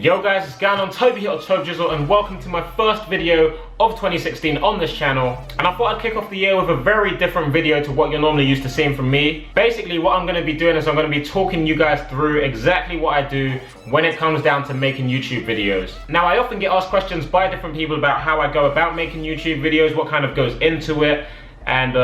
Yo guys, it's going on Toby here or TBJZL, and welcome to my first video of 2016 on this channel. And I thought I'd kick off the year with a very different video to what you're normally used to seeing from me. Basically what I'm going to be doing is I'm going to be talking you guys through exactly what I do when it comes down to making YouTube videos. Now I often get asked questions by different people about how I go about making YouTube videos, what kind of goes into it. And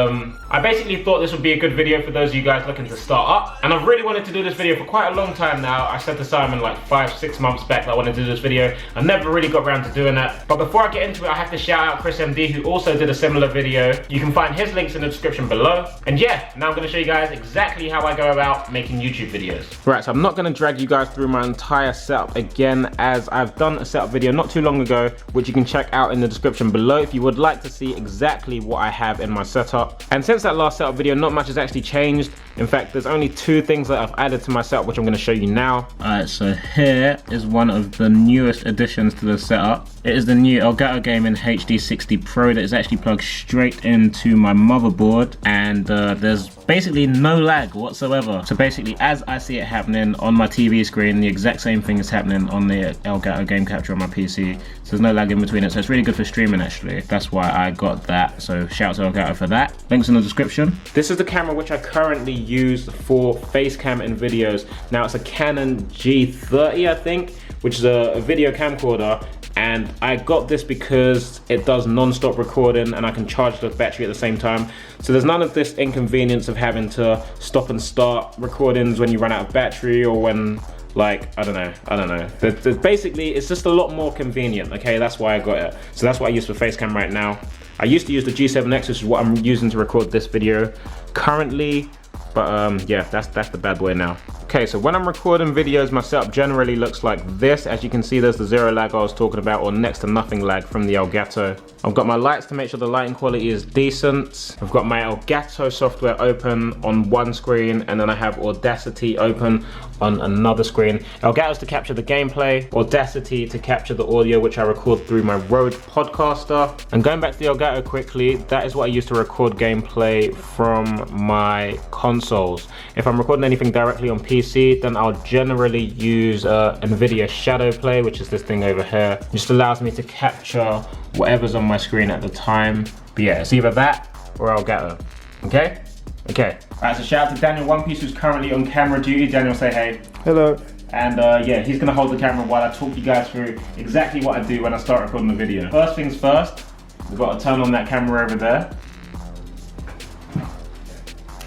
I basically thought this would be a good video for those of you guys looking to start up. And I've really wanted to do this video for quite a long time now. I said to Simon like 5-6 months back that I wanted to do this video. I never really got around to doing that. But before I get into it, I have to shout out XCXD, who also did a similar video. You can find his links in the description below. And yeah, now I'm going to show you guys exactly how I go about making YouTube videos. Right, so I'm not going to drag you guys through my entire setup again, as I've done a setup video not too long ago, which you can check out in the description below if you would like to see exactly what I have in my setup. And since that last setup video, not much has actually changed. In fact, there's only 2 things that I've added to my setup, which I'm going to show you now. Alright, so here is one of the newest additions to the setup. It is the new Elgato Gaming HD60 Pro that is actually plugged straight into my motherboard, and there's basically no lag whatsoever. So basically, as I see it happening on my TV screen, the exact same thing is happening on the Elgato Game Capture on my PC. So there's no lag in between it, so it's really good for streaming actually. That's why I got that, so shout out to Elgato for that. Links in the description. This is the camera which I currently use for face cam in videos. Now it's a Canon G30 I think, which is a video camcorder. And I got this because it does non-stop recording and I can charge the battery at the same time. So there's none of this inconvenience of having to stop and start recordings when you run out of battery, or when, like, I don't know. There's basically, it's just a lot more convenient, okay? That's why I got it. So that's what I use for Facecam right now. I used to use the G7X, which is what I'm using to record this video currently. But yeah, that's the bad boy now. Okay, so when I'm recording videos, my setup generally looks like this. As you can see, there's the zero lag I was talking about, or next to nothing lag from the Elgato. I've got my lights to make sure the lighting quality is decent. I've got my Elgato software open on one screen, and then I have Audacity open on another screen. Elgato's to capture the gameplay, Audacity to capture the audio, which I record through my Rode Podcaster. And going back to the Elgato quickly, that is what I use to record gameplay from my consoles. If I'm recording anything directly on PC, then I'll generally use NVIDIA Shadow Play, which is this thing over here. It just allows me to capture whatever's on my screen at the time. But yeah, it's either that or Elgato. Okay? Okay. Alright, so shout out to Daniel One Piece, who's currently on camera duty. Daniel, say hey. Hello. And yeah, he's gonna hold the camera while I talk you guys through exactly what I do when I start recording the video. First things first, we've got to turn on that camera over there.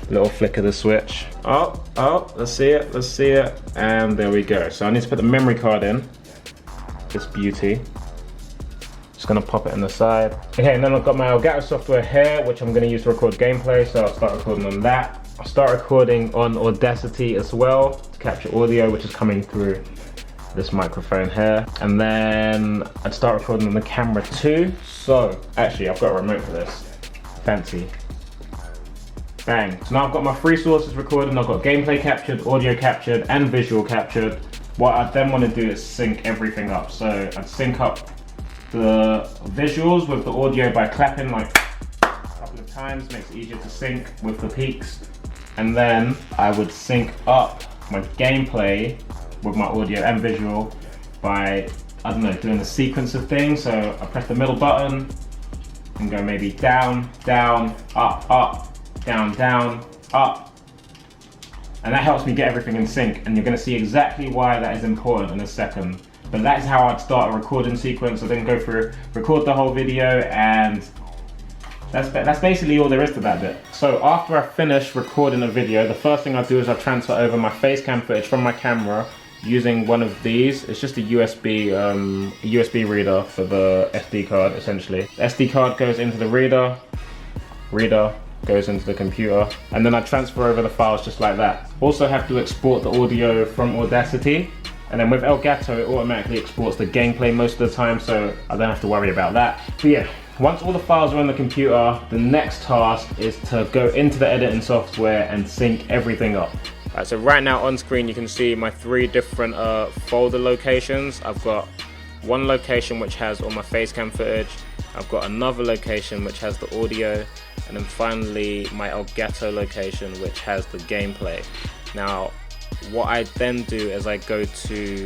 Little flick of the switch. Oh, let's see it, and there we go. So I need to put the memory card in, this beauty. Just gonna pop it in the side. Okay, and then I've got my Elgato software here, which I'm gonna use to record gameplay, so I'll start recording on that. I'll start recording on Audacity as well, to capture audio, which is coming through this microphone here. And then I'd start recording on the camera too. So, actually, I've got a remote for this. Fancy. Bang. So now I've got my 3 sources recorded. I've got gameplay captured, audio captured, and visual captured. What I then want to do is sync everything up. So I'd sync up the visuals with the audio by clapping like a couple of times, makes it easier to sync with the peaks. And then I would sync up my gameplay with my audio and visual by, I don't know, doing a sequence of things. So I press the middle button and go maybe down, down, up, down, down, up. And that helps me get everything in sync, and you're gonna see exactly why that is important in a second. But that is how I'd start a recording sequence. I then go through, record the whole video, and that's basically all there is to that bit. So after I finish recording a video, the first thing I do is I transfer over my face cam footage from my camera using one of these. It's just a USB reader for the SD card, essentially. The SD card goes into the reader goes into the computer, and then I transfer over the files just like that. Also have to export the audio from Audacity, and then with Elgato it automatically exports the gameplay most of the time, so I don't have to worry about that. But yeah, once all the files are on the computer, the next task is to go into the editing software and sync everything up. Alright, so right now on screen you can see my 3 different folder locations. I've got one location which has all my face cam footage. I've got another location which has the audio, and then finally my Elgato location which has the gameplay. Now what I then do is I go to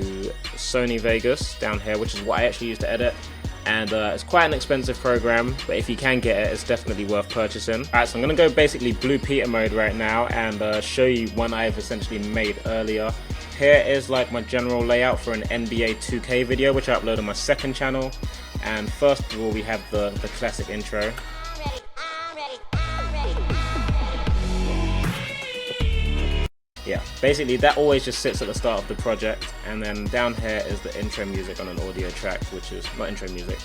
Sony Vegas down here, which is what I actually use to edit, and it's quite an expensive program, but if you can get it, it's definitely worth purchasing. Alright, so I'm going to go basically Blue Peter mode right now and show you one I've essentially made earlier. Here is like my general layout for an NBA 2K video, which I upload on my second channel. And first of all, we have the classic intro. Yeah, basically that always just sits at the start of the project, and then down here is the intro music on an audio track, which is not intro music,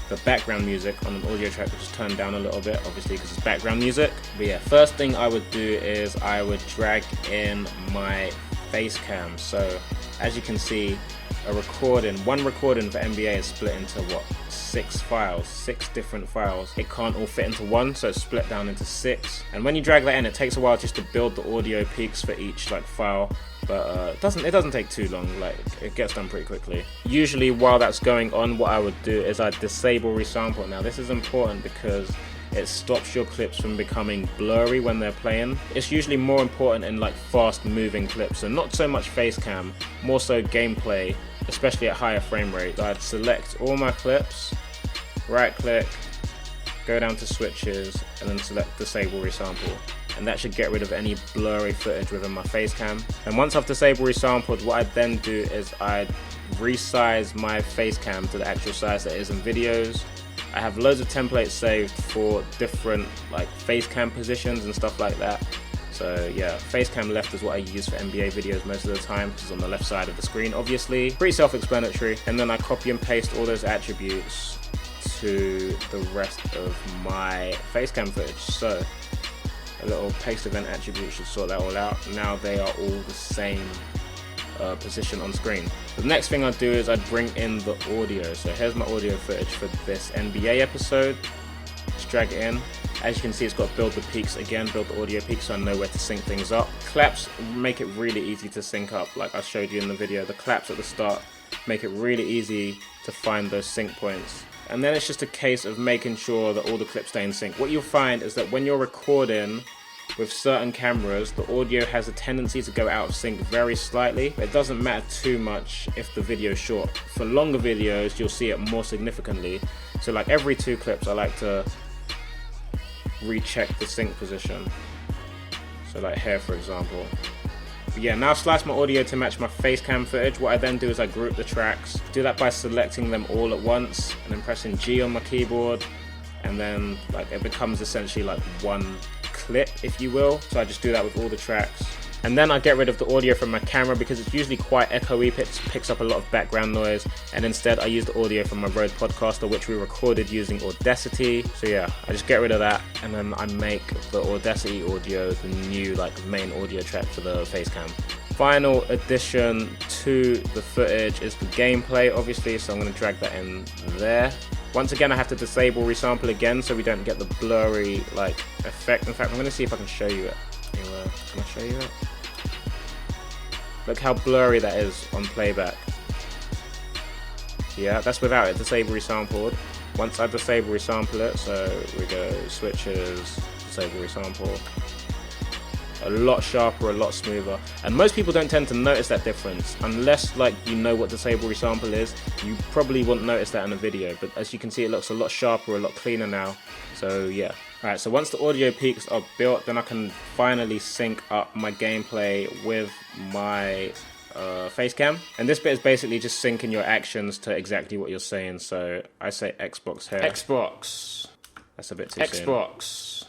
the background music on an audio track, which is turned down a little bit, obviously because it's background music. But yeah, first thing I would do is I would drag in my face cam. So as you can see, one recording for NBA is split into what, 6 different files. It can't all fit into one, so it's split down into 6. And when you drag that in, it takes a while just to build the audio peaks for each like file, but it doesn't take too long. Like, it gets done pretty quickly. Usually while that's going on, what I would do is I'd disable resample. Now this is important because it stops your clips from becoming blurry when they're playing. It's usually more important in like fast moving clips, and not so much face cam, more so gameplay, especially at higher frame rates. I'd select all my clips, right click, go down to switches, and then select disable resample. And that should get rid of any blurry footage within my face cam. And once I've disabled resampled, what I then do is I resize my face cam to the actual size that is in videos. I have loads of templates saved for different like face cam positions and stuff like that. So yeah, face cam left is what I use for NBA videos most of the time, because it's on the left side of the screen, obviously. Pretty self-explanatory. And then I copy and paste all those attributes to the rest of my face cam footage. So a little paste event attribute should sort that all out. Now they are all the same position on screen. The next thing I do is I bring in the audio. So here's my audio footage for this NBA episode. Just drag it in. As you can see, it's got to build the peaks again, build the audio peaks, so I know where to sync things up. Claps make it really easy to sync up, like I showed you in the video. The claps at the start make it really easy to find those sync points. And then it's just a case of making sure that all the clips stay in sync. What you'll find is that when you're recording with certain cameras, the audio has a tendency to go out of sync very slightly. It doesn't matter too much if the video is short. For longer videos, you'll see it more significantly. So like every 2 clips, I like to recheck the sync position. So like here, for example. But yeah, now I've sliced my audio to match my face cam footage. What I then do is I group the tracks. Do that by selecting them all at once and then pressing G on my keyboard, and then like it becomes essentially like one clip, if you will. So I just do that with all the tracks. And then I get rid of the audio from my camera because it's usually quite echoey, picks up a lot of background noise, and instead I use the audio from my Rode Podcaster, which we recorded using Audacity. So yeah, I just get rid of that, and then I make the Audacity audio the new like main audio track for the face cam. Final addition to the footage is the gameplay, obviously, so I'm going to drag that in there. Once again, I have to disable resample again so we don't get the blurry like effect. In fact, I'm going to see if I can show you it. Anyway, can I show you it? Look how blurry that is on playback. Yeah, that's without it. Disable resampled. Once I disable resample it, so we go switches, disable resample. A lot sharper, a lot smoother. And most people don't tend to notice that difference unless like you know what disable resample is. You probably won't notice that in a video, but as you can see, it looks a lot sharper, a lot cleaner now. So yeah. Alright, so once the audio peaks are built, then I can finally sync up my gameplay with my face cam. And this bit is basically just syncing your actions to exactly what you're saying. So I say Xbox here. Xbox. That's a bit too soon. Xbox.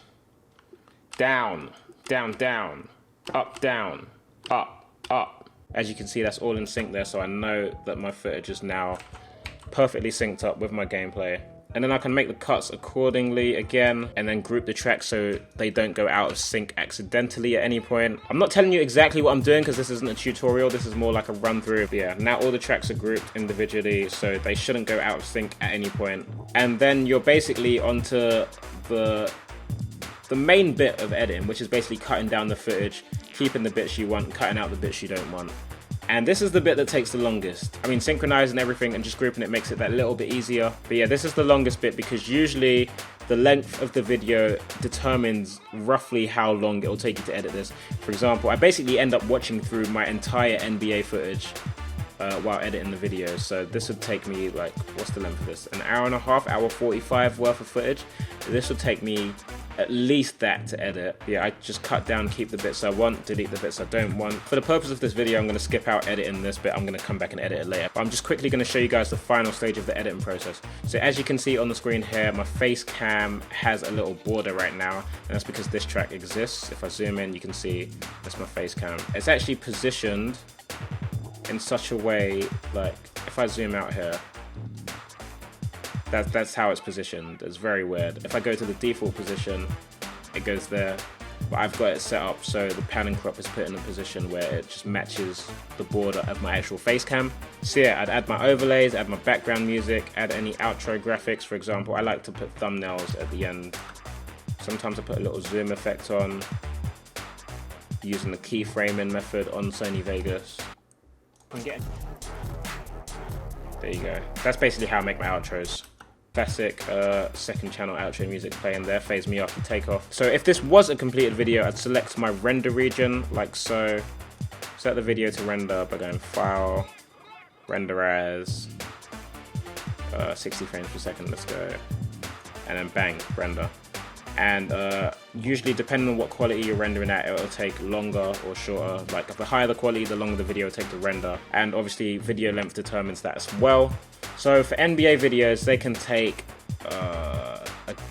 Down. Down, down. Up, down. Up, up. As you can see, that's all in sync there, so I know that my footage is now perfectly synced up with my gameplay. And then I can make the cuts accordingly again, and then group the tracks so they don't go out of sync accidentally at any point. I'm not telling you exactly what I'm doing because this isn't a tutorial, this is more like a run through. But yeah, now all the tracks are grouped individually, so they shouldn't go out of sync at any point. And then you're basically onto the main bit of editing, which is basically cutting down the footage, keeping the bits you want, cutting out the bits you don't want. And this is the bit that takes the longest. I mean, synchronizing everything and just grouping it makes it that little bit easier. But yeah, this is the longest bit because usually the length of the video determines roughly how long it will take you to edit this. For example, I basically end up watching through my entire NBA footage while editing the video. So this would take me, like, what's the length of this? An hour and a half, hour 45 worth of footage. This would take me at least that to edit. Yeah, I just cut down, keep the bits I want, delete the bits I don't want. For the purpose of this video, I'm going to skip out editing this bit. I'm going to come back and edit it later. But I'm just quickly going to show you guys the final stage of the editing process. So as you can see on the screen here, my face cam has a little border right now, and that's because this track exists. If I zoom in, you can see that's my face cam. It's actually positioned in such a way, like, if I zoom out here, that's how it's positioned. It's very weird. If I go to the default position, it goes there, but I've got it set up so the pan and crop is put in a position where it just matches the border of my actual face cam. So yeah, I'd add my overlays, add my background music, add any outro graphics. For example, I like to put thumbnails at the end. Sometimes I put a little zoom effect on, using the keyframing method on Sony Vegas. There you go. That's basically how I make my outros. Classic second channel outro music playing there, phase me after takeoff. So if this was a completed video, I'd select my render region like so. Set the video to render by going File, Render As, 60 frames per second, let's go. And then bang, render. And usually depending on what quality you're rendering at, it'll take longer or shorter. Like the higher the quality, the longer the video will take to render. And obviously video length determines that as well. So for NBA videos, they can take a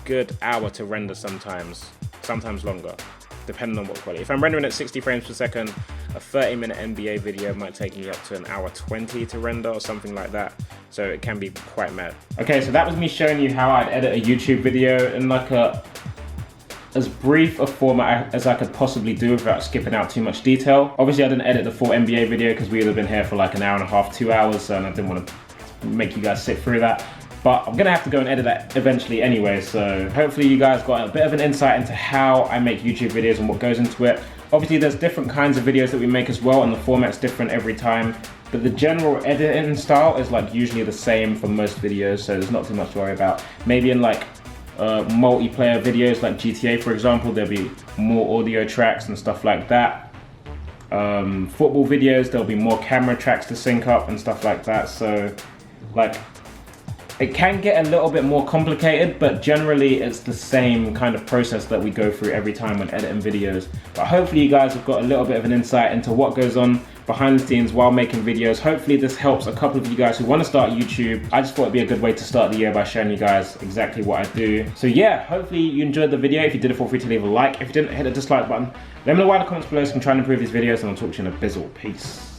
good hour to render sometimes longer, depending on what quality. If I'm rendering at 60 frames per second, a 30-minute NBA video might take me up to an hour 20 to render or something like that. So it can be quite mad. Okay, so that was me showing you how I'd edit a YouTube video in like as brief a format as I could possibly do without skipping out too much detail. Obviously I didn't edit the full NBA video because we would have been here for like an hour and a half, 2 hours, and I didn't want to make you guys sit through that. But I'm gonna have to go and edit that eventually anyway, so hopefully you guys got a bit of an insight into how I make YouTube videos and what goes into it. Obviously there's different kinds of videos that we make as well, and the format's different every time. But the general editing style is like usually the same for most videos, so there's not too much to worry about. Maybe in like multiplayer videos like GTA, for example, there'll be more audio tracks and stuff like that. Football videos, there'll be more camera tracks to sync up and stuff like that. So like, it can get a little bit more complicated, but generally it's the same kind of process that we go through every time when editing videos. But hopefully you guys have got a little bit of an insight into what goes on behind the scenes while making videos. Hopefully this helps a couple of you guys who want to start YouTube. I just thought it'd be a good way to start the year by showing you guys exactly what I do. So yeah, hopefully you enjoyed the video. If you did, feel free to leave a like. If you didn't, hit the dislike button. Let me know why in the comments below so I can try and improve these videos, and I'll talk to you in a bizzle. Peace.